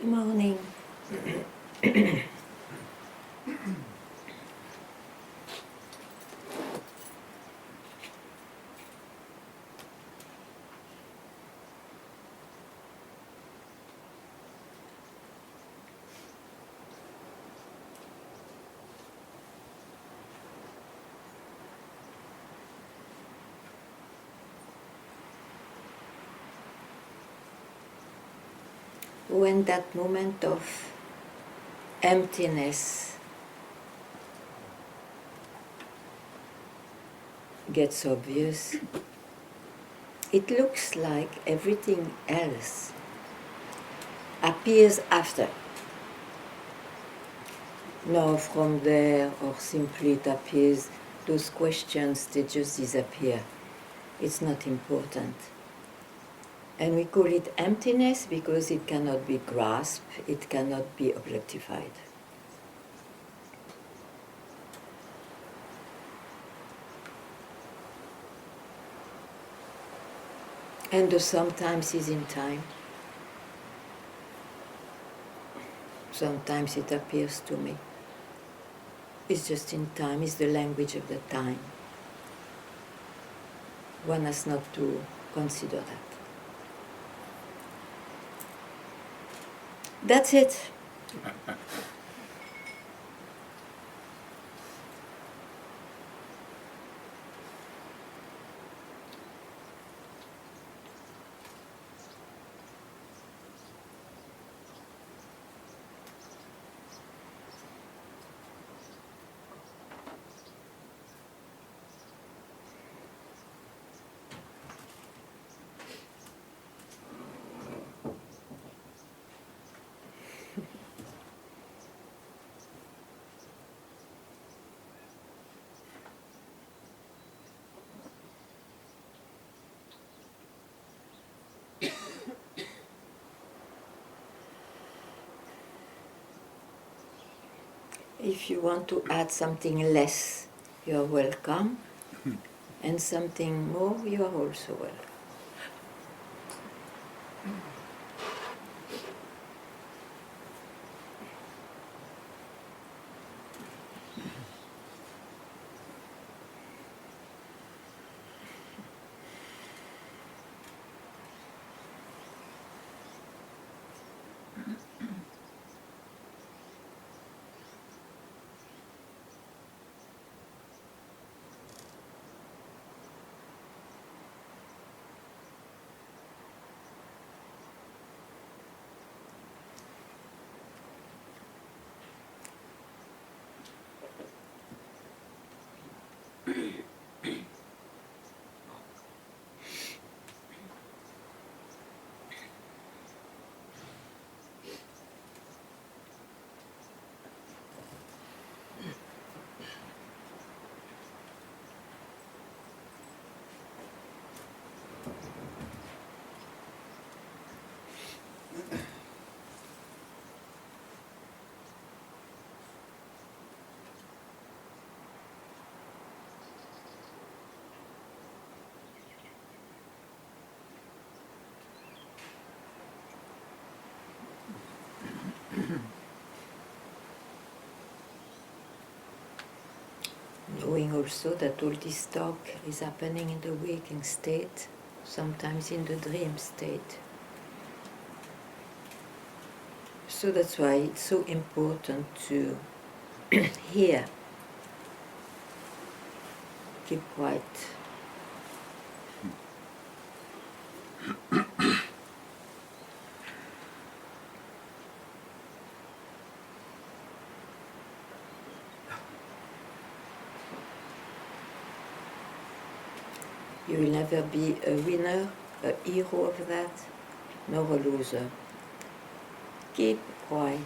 Morning. When that moment of emptiness gets obvious, it looks like everything else appears after. No, from there, or simply it appears, those questions, they just disappear. It's not important. And we call it emptiness because it cannot be grasped, it cannot be objectified. And the sometimes is in time. Sometimes it appears to me. It's just in time, it's the language of the time. One has not to consider that. That's it. If you want to add something less, you are welcome, and something more, you are also welcome. Knowing also that all this talk is happening in the waking state, sometimes in the dream state. So that's why it's so important to hear, keep quiet. You will never be a winner, a hero of that, nor a loser. Keep quiet.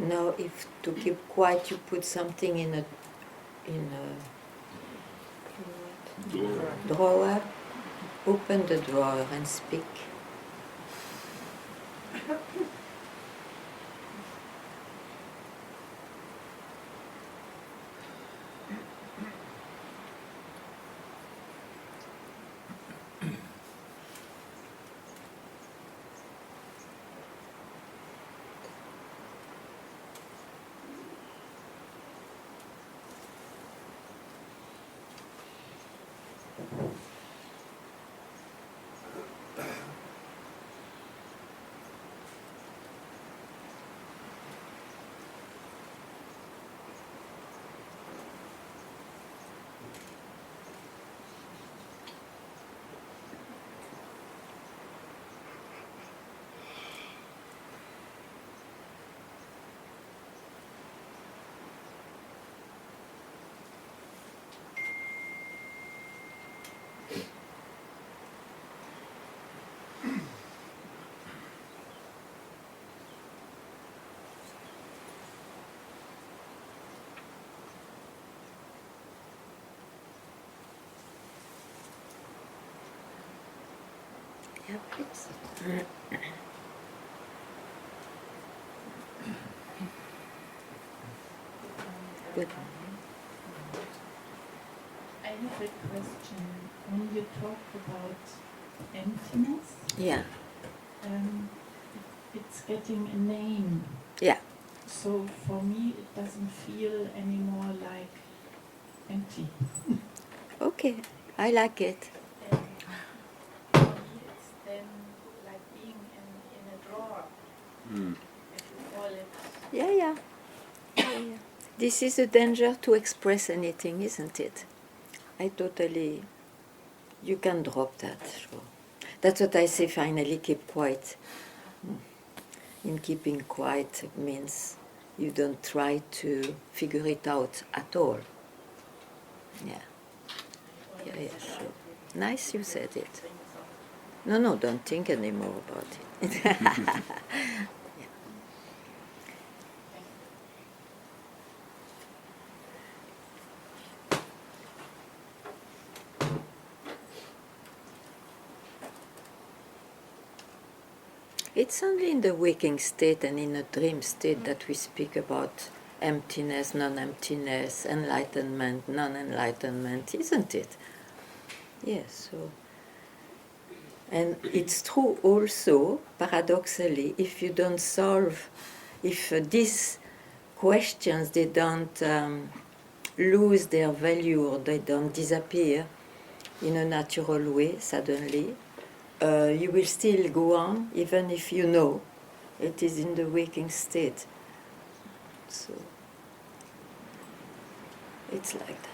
Now, if to keep quiet, you put something in a drawer. Open the drawer and speak. Yeah, please. Good. I have a question. When you talk about emptiness, Yeah, it's getting a name. yeah. So for me, it doesn't feel anymore like empty. Okay, I like it. And for me, it's then like being in a drawer, if you call it. Yeah, yeah. This is a danger to express anything, isn't it? I totally. You can drop that, sure. That's what I say finally, keep quiet. In keeping quiet means you don't try to figure it out at all. Yeah. Yeah, yeah, sure. Nice you said it. No, no, don't think anymore about it. Yeah. It's only in the waking state and in a dream state that we speak about emptiness, non-emptiness, enlightenment, non-enlightenment, isn't it? Yes, so. And it's true also, paradoxically, if you don't solve, if these questions, they don't lose their value or they don't disappear in a natural way suddenly, you will still go on even if you know it is in the waking state. So it's like that.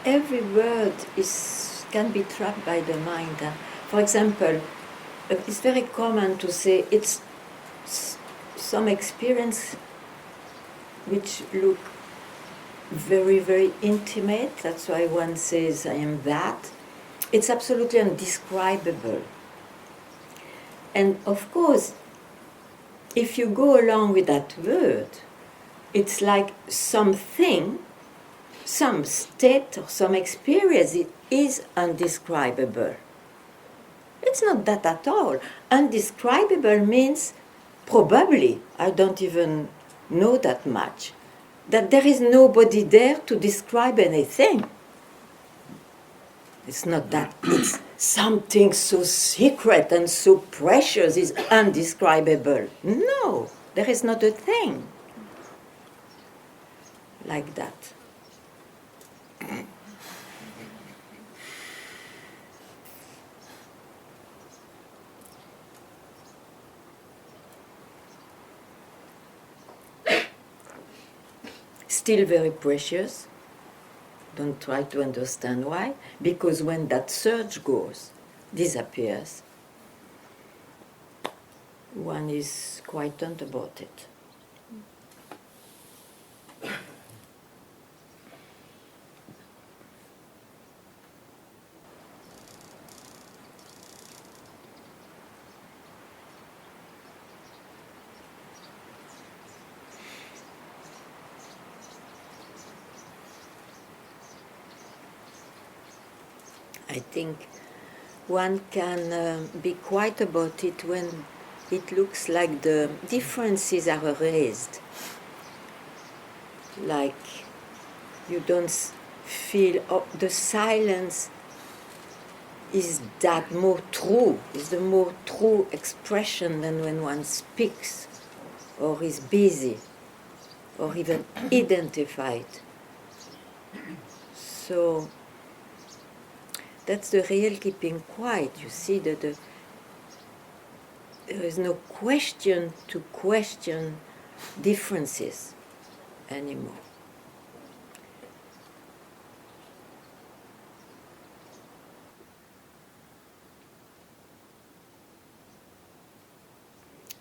Every word can be trapped by the mind. For example, it's very common to say it's some experience which look very, very intimate. That's why one says, I am that. It's absolutely undescribable. And of course, if you go along with that word, it's like something, some state or some experience, it is undescribable. It's not that at all. Undescribable means probably, I don't even know that much, that there is nobody there to describe anything. It's not that, it's something so secret and so precious is undescribable. No, there is not a thing like that. Still very precious. Don't try to understand why. Because when that surge goes, disappears, one is quietened about it. I think one can be quiet about it when it looks like the differences are erased. Like you don't feel, oh, the silence is that more true, is the more true expression than when one speaks or is busy or even identified. So that's the real keeping quiet. You see that there is no question to question differences anymore.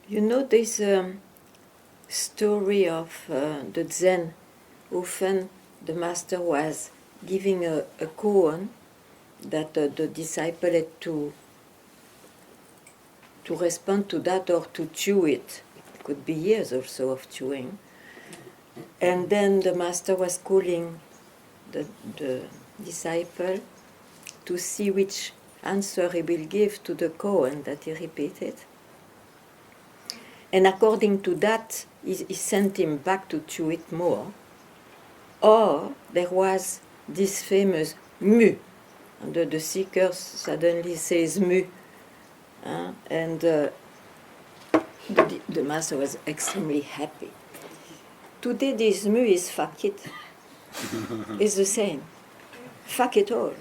You know, there's a story of the Zen. Often the master was giving a koan that the disciple had to respond to that or to chew it. It could be years or so of chewing. And then the master was calling the disciple to see which answer he will give to the koan that he repeated. And according to that, he sent him back to chew it more. Or there was this famous mu. And the seeker suddenly says mu. And the master was extremely happy. Today this mu is fuck it. It's the same. Fuck it all.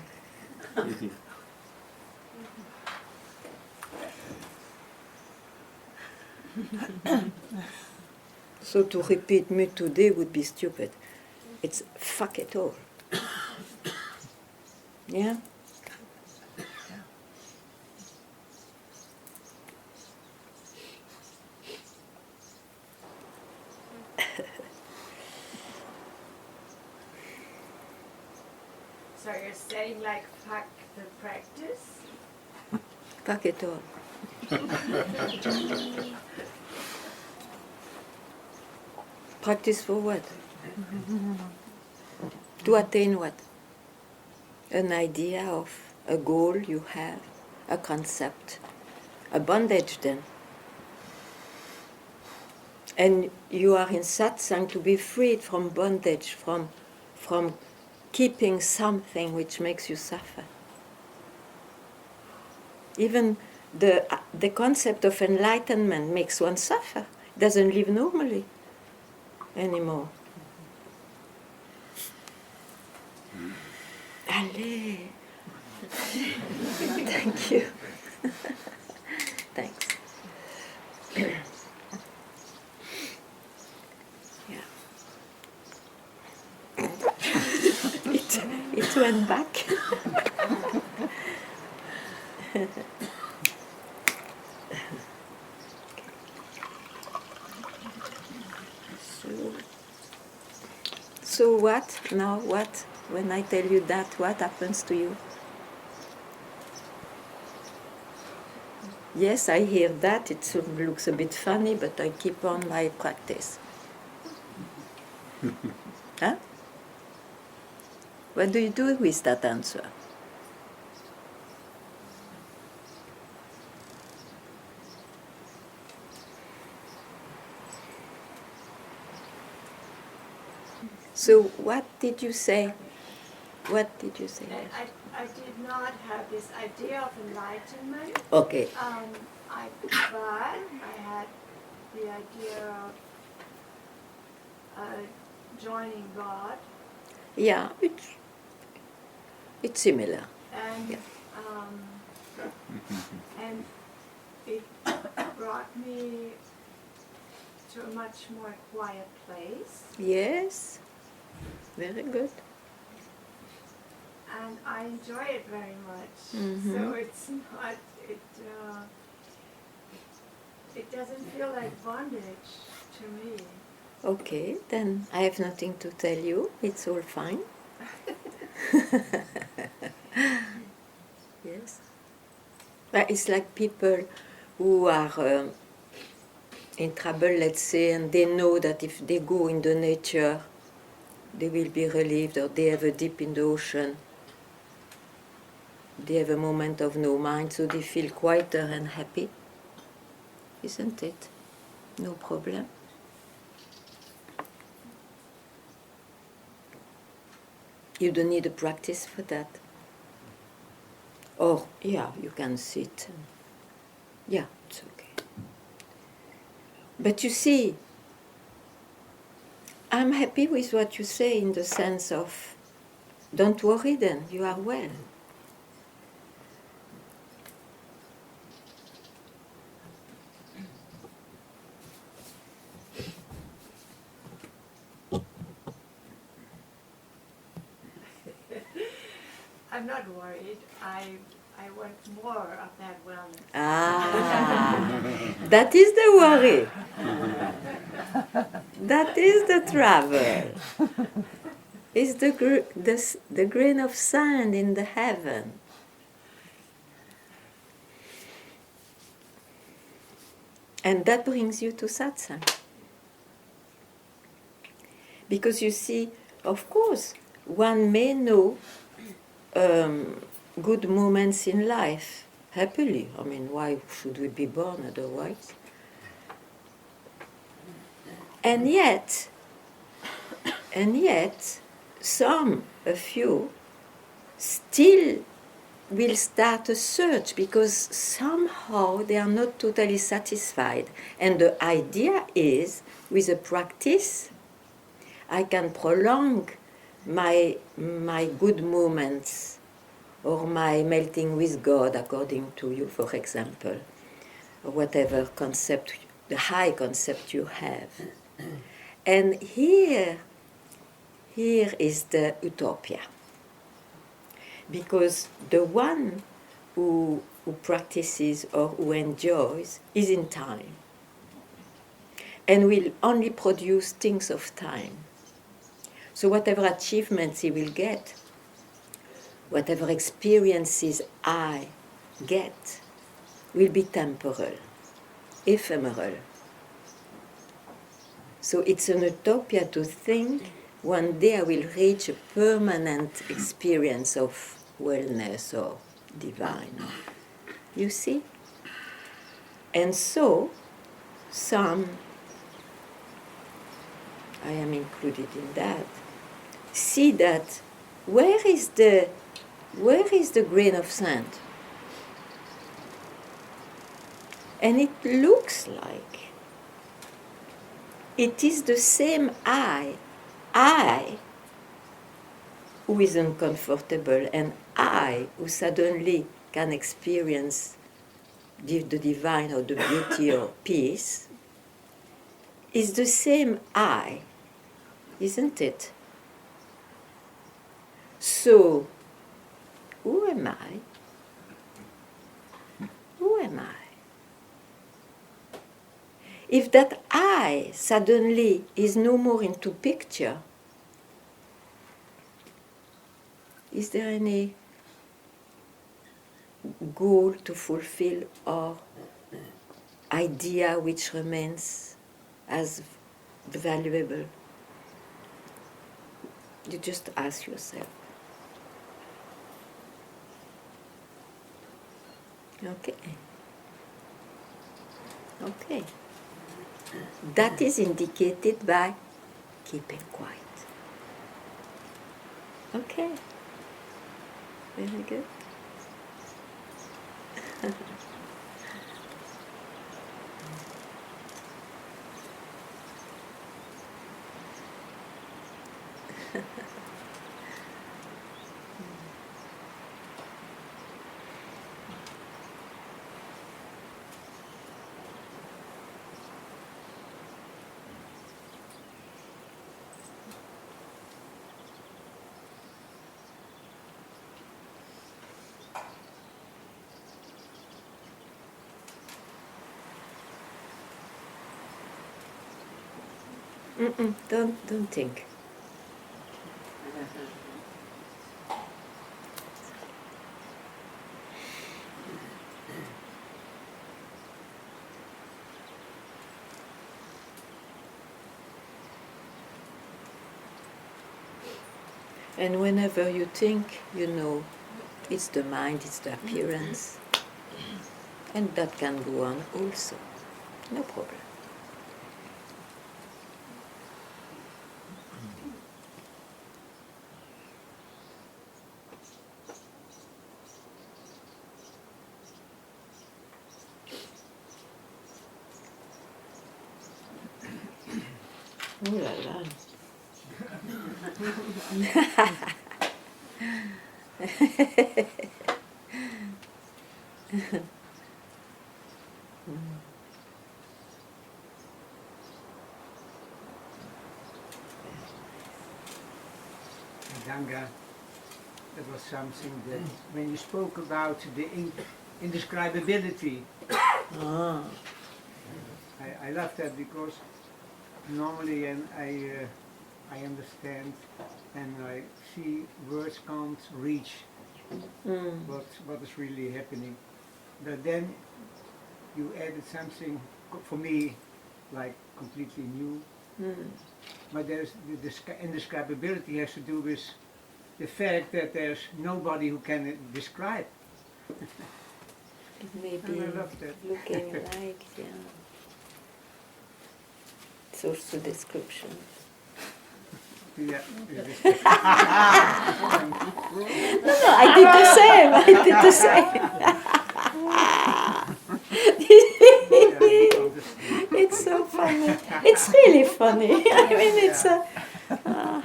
So to repeat mu today would be stupid. It's fuck it all. Yeah? So you're saying like fuck the practice? Fuck it all. Practice for what? To attain what? An idea of a goal you have, a concept, a bondage then. And you are in satsang to be freed from bondage, from keeping something which makes you suffer. Even the concept of enlightenment makes one suffer. It doesn't live normally anymore. Allez. Thank you. Thanks. Yeah. It went back. So what? Now what? When I tell you that, what happens to you? Yes, I hear that. It looks a bit funny, but I keep on my practice. Huh? What do you do with that answer? So what did you say? What did you say? I did not have this idea of enlightenment. Okay. But I had the idea of joining God. Yeah, it's similar. And Yeah. and it brought me to a much more quiet place. Yes, very good. And I enjoy it very much. Mm-hmm. So it's not it doesn't feel like bondage to me. Okay, then I have nothing to tell you. It's all fine. Yes. But it's like people who are in trouble, let's say, and they know that if they go in the nature, they will be relieved, or they have a dip in the ocean. They have a moment of no mind, so they feel quieter and happy. Isn't it? No problem. You don't need a practice for that. Or, yeah, you can sit. Yeah, it's okay. But you see, I'm happy with what you say in the sense of, don't worry then, you are well. I'm not worried. I want more of that wellness. Ah, that is the worry. That is the travel. It's the grain of sand in the heaven. And that brings you to satsang. Because you see, of course, one may know good moments in life, happily. I mean, why should we be born otherwise? And yet, a few, still will start a search because somehow they are not totally satisfied. And the idea is, with a practice, I can prolong my good moments or my melting with God, according to you, for example, or whatever concept, the high concept you have. And here is the utopia. Because the one who practices or who enjoys is in time and will only produce things of time. So whatever achievements he will get, whatever experiences I get, will be temporal, ephemeral. So it's an utopia to think one day I will reach a permanent experience of wellness or divine. You see? And so, some, I am included in that, see that where is the grain of sand? And it looks like it is the same I who is uncomfortable, and I who suddenly can experience the divine or the beauty or peace, is the same I, isn't it? So, who am I? Who am I? If that I suddenly is no more into picture, is there any goal to fulfill or idea which remains as valuable? You just ask yourself. Okay. Okay. That is indicated by keeping quiet. Okay. Very good. Don't think. And whenever you think, you know, it's the mind, it's the appearance. And that can go on also. No problem. Ooh la la. Ganga, that was something that when you spoke about the indescribability, Ah. I love that because normally and I understand and I see words can't reach what is really happening. But then you added something for me like completely new. But there's the indescribability has to do with the fact that there's nobody who can describe. It may be And I love that. looking like, yeah. It's also description. Yeah. No, I did the same. I did the same. It's so funny. It's really funny. I mean, it's a. Oh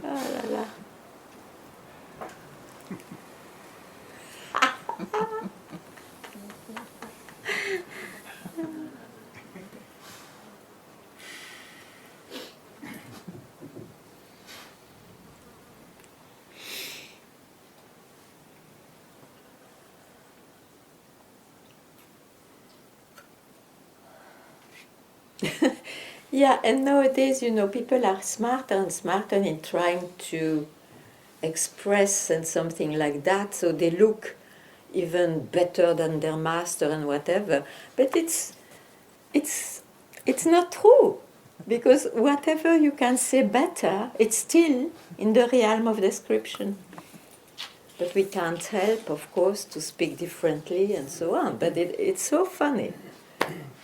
la la. Yeah, and nowadays, you know, people are smarter and smarter in trying to express and something like that, so they look even better than their master and whatever. But it's not true, because whatever you can say better, it's still in the realm of description. But we can't help, of course, to speak differently and so on. But it's so funny.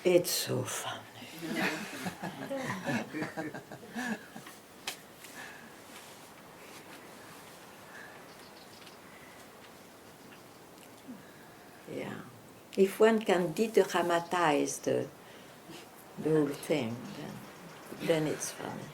It's so funny. Yeah. If one can de-dramatize the whole thing, then it's funny.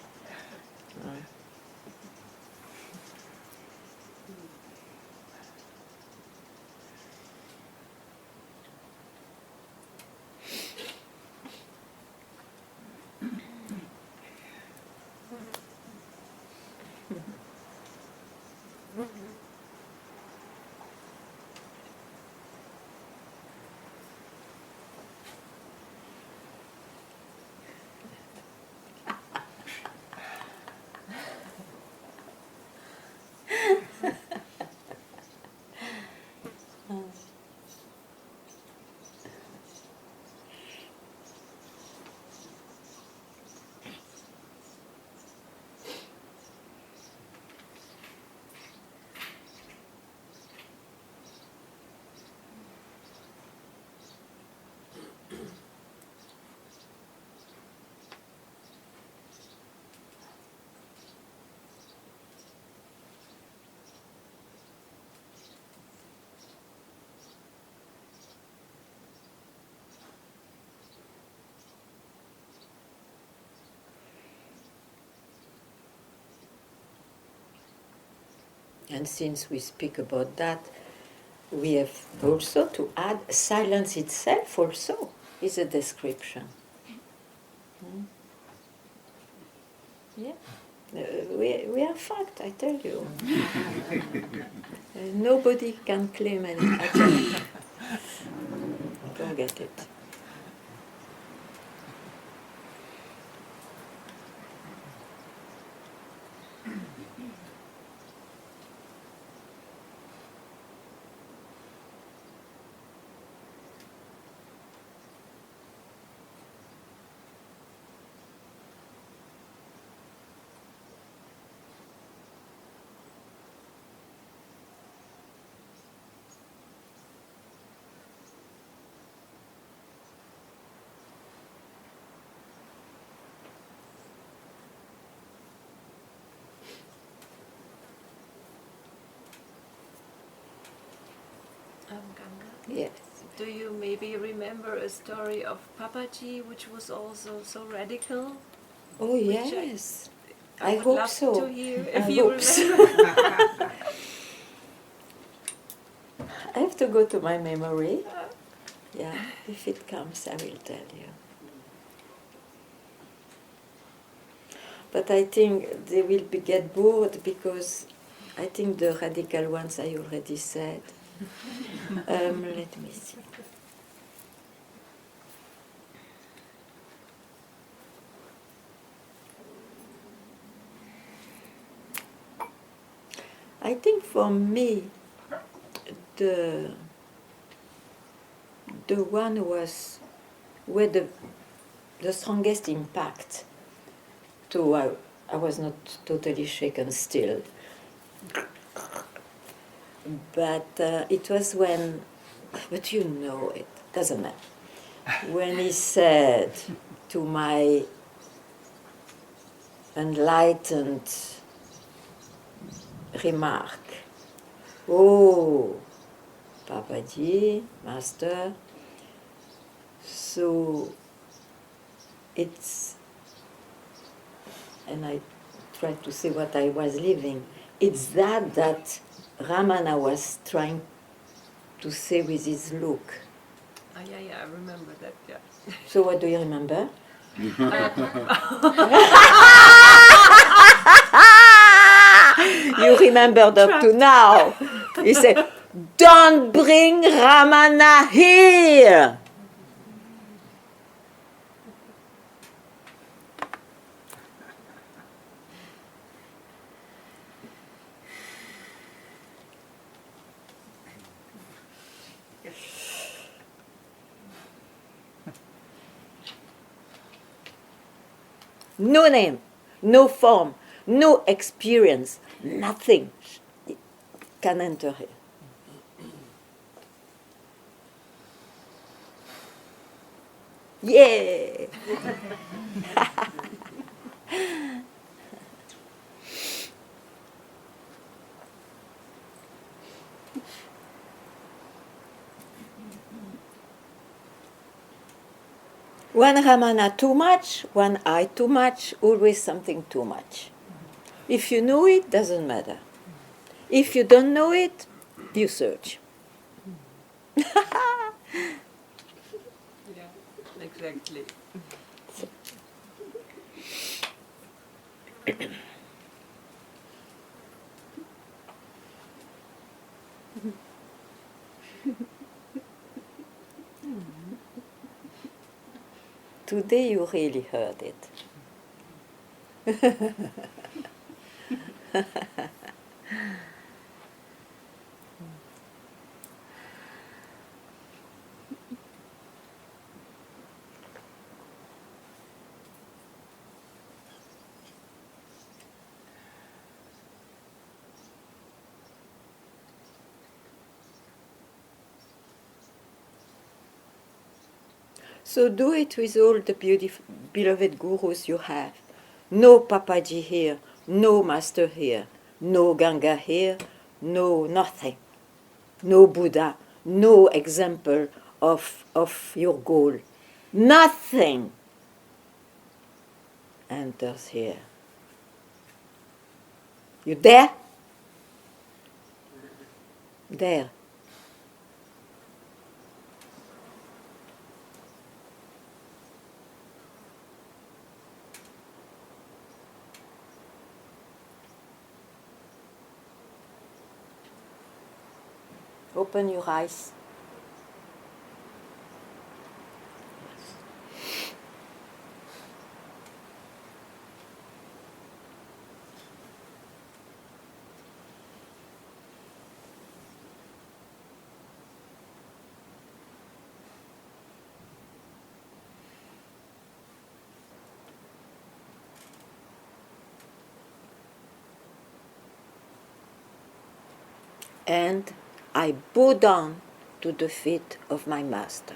And since we speak about that, we have also to add silence itself also is a description. Yeah. We are fact, I tell you. Nobody can claim any other. Forget it. Ganga, Yes. do you maybe remember a story of Papaji, which was also so radical? Oh Which yes. I I would hope love so. to hear I if you hope so. remember. I have to go to my memory. Yeah, if it comes, I will tell you. But I think they will get bored because I think the radical ones I already said. Let me see. I think for me, the one was where the strongest impact. To I was not totally shaken still, but it was when, but you know it doesn't matter. When he said to my enlightened remark, "Oh, Papaji, Master, so it's," and I tried to say what I was living. It's that Ramana was trying to say with his look. Ah, yeah, I remember that, yeah. So what do you remember? You remembered up to now. He said, "Don't bring Ramana here." No name, no form, no experience, nothing can enter here. Yeah. One Ramana too much, one I too much, always something too much. If you know it, doesn't matter. If you don't know it, you search. Yeah, exactly. Today you really heard it. So do it with all the beloved gurus you have. No Papaji here, no Master here, no Ganga here, no nothing. No Buddha, no example of your goal. Nothing enters here. You there? There. Open your eyes. And I bow down to the feet of my master.